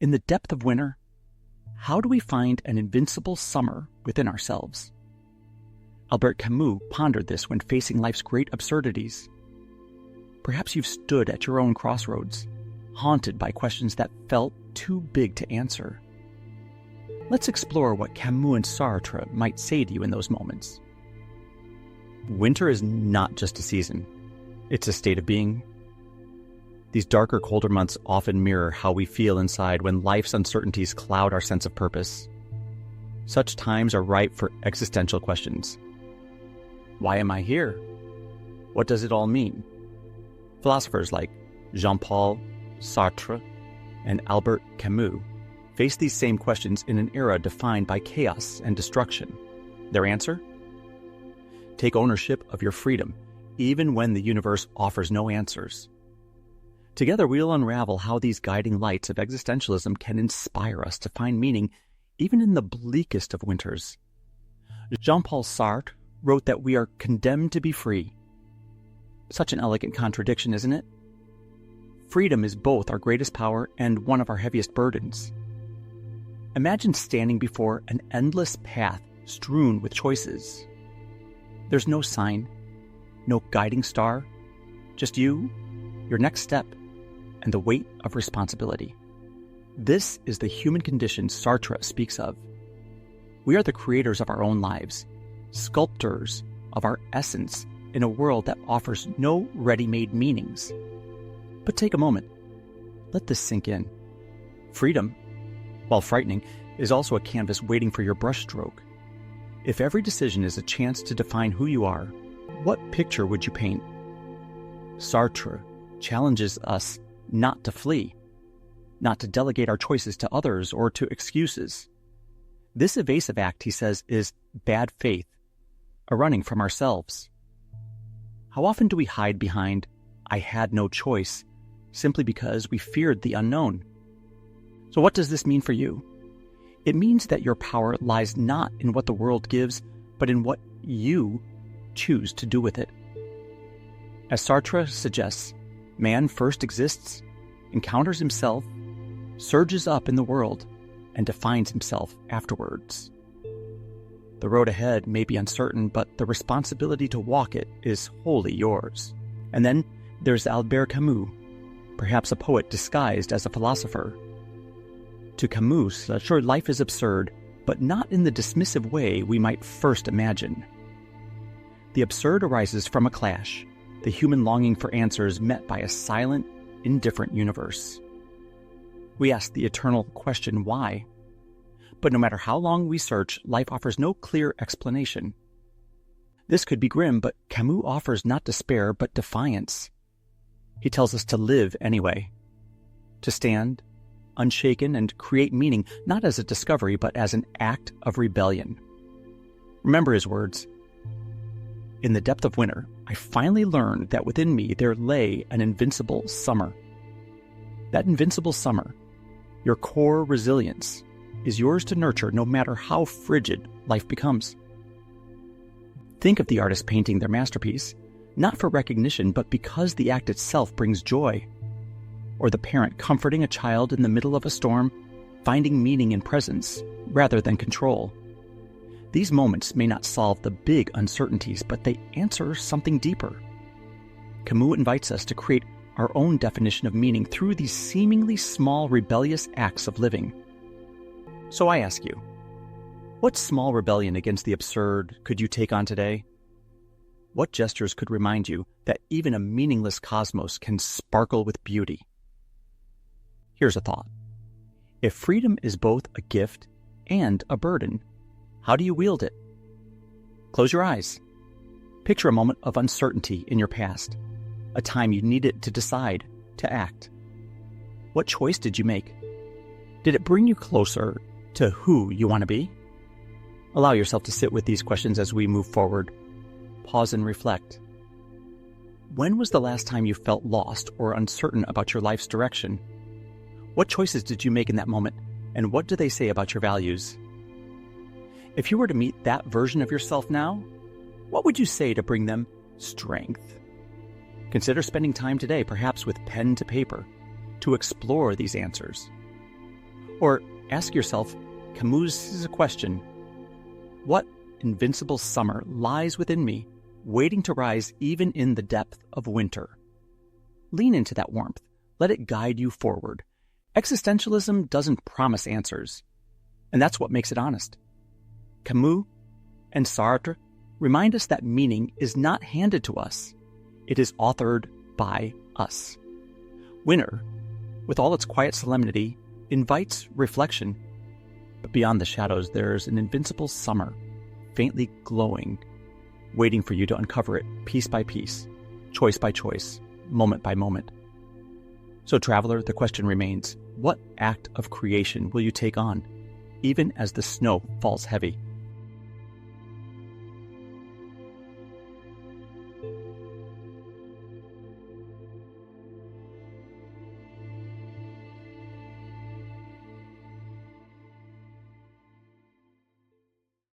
In the depth of winter, how do we find an invincible summer within ourselves? Albert Camus pondered this when facing life's great absurdities. Perhaps you've stood at your own crossroads, haunted by questions that felt too big to answer. Let's explore what Camus and Sartre might say to you in those moments. Winter is not just a season. It's a state of being. These darker, colder months often mirror how we feel inside when life's uncertainties cloud our sense of purpose. Such times are ripe for existential questions. Why am I here? What does it all mean? Philosophers like Jean-Paul Sartre and Albert Camus face these same questions in an era defined by chaos and destruction. Their answer? Take ownership of your freedom, even when the universe offers no answers. Together, we'll unravel how these guiding lights of existentialism can inspire us to find meaning even in the bleakest of winters. Jean-Paul Sartre wrote that we are condemned to be free. Such an elegant contradiction, isn't it? Freedom is both our greatest power and one of our heaviest burdens. Imagine standing before an endless path strewn with choices. There's no sign, no guiding star, just you, your next step, and the weight of responsibility. This is the human condition Sartre speaks of. We are the creators of our own lives, sculptors of our essence in a world that offers no ready-made meanings. But take a moment. Let this sink in. Freedom, while frightening, is also a canvas waiting for your brushstroke. If every decision is a chance to define who you are, what picture would you paint? Sartre challenges us not to flee, not to delegate our choices to others or to excuses. This evasive act, he says, is bad faith, a running from ourselves. How often do we hide behind, "I had no choice," simply because we feared the unknown? So what does this mean for you? It means that your power lies not in what the world gives, but in what you choose to do with it. As Sartre suggests, man first exists, encounters himself, surges up in the world, and defines himself afterwards. The road ahead may be uncertain, but the responsibility to walk it is wholly yours. And then there's Albert Camus, perhaps a poet disguised as a philosopher. To Camus, sure, life is absurd, but not in the dismissive way we might first imagine. The absurd arises from a clash, the human longing for answers met by a silent, indifferent universe. We ask the eternal question, why? But no matter how long we search, life offers no clear explanation. This could be grim, but Camus offers not despair, but defiance. He tells us to live anyway, to stand unshaken and create meaning, not as a discovery, but as an act of rebellion. Remember his words. In the depth of winter, I finally learned that within me there lay an invincible summer. That invincible summer, your core resilience, is yours to nurture no matter how frigid life becomes. Think of the artist painting their masterpiece, not for recognition, but because the act itself brings joy. Or the parent comforting a child in the middle of a storm, finding meaning in presence rather than control. These moments may not solve the big uncertainties, but they answer something deeper. Camus invites us to create our own definition of meaning through these seemingly small, rebellious acts of living. So I ask you, what small rebellion against the absurd could you take on today? What gestures could remind you that even a meaningless cosmos can sparkle with beauty? Here's a thought. If freedom is both a gift and a burden, how do you wield it? Close your eyes. Picture a moment of uncertainty in your past, a time you needed to decide, to act. What choice did you make? Did it bring you closer to who you want to be? Allow yourself to sit with these questions as we move forward. Pause and reflect. When was the last time you felt lost or uncertain about your life's direction? What choices did you make in that moment, and what do they say about your values? If you were to meet that version of yourself now, what would you say to bring them strength? Consider spending time today, perhaps with pen to paper, to explore these answers. Or ask yourself Camus' question, what invincible summer lies within me, waiting to rise even in the depth of winter? Lean into that warmth. Let it guide you forward. Existentialism doesn't promise answers, and that's what makes it honest. Camus and Sartre remind us that meaning is not handed to us. It is authored by us. Winter, with all its quiet solemnity, invites reflection. But beyond the shadows, there's an invincible summer, faintly glowing, waiting for you to uncover it piece by piece, choice by choice, moment by moment. So, traveler, the question remains, what act of creation will you take on, even as the snow falls heavy?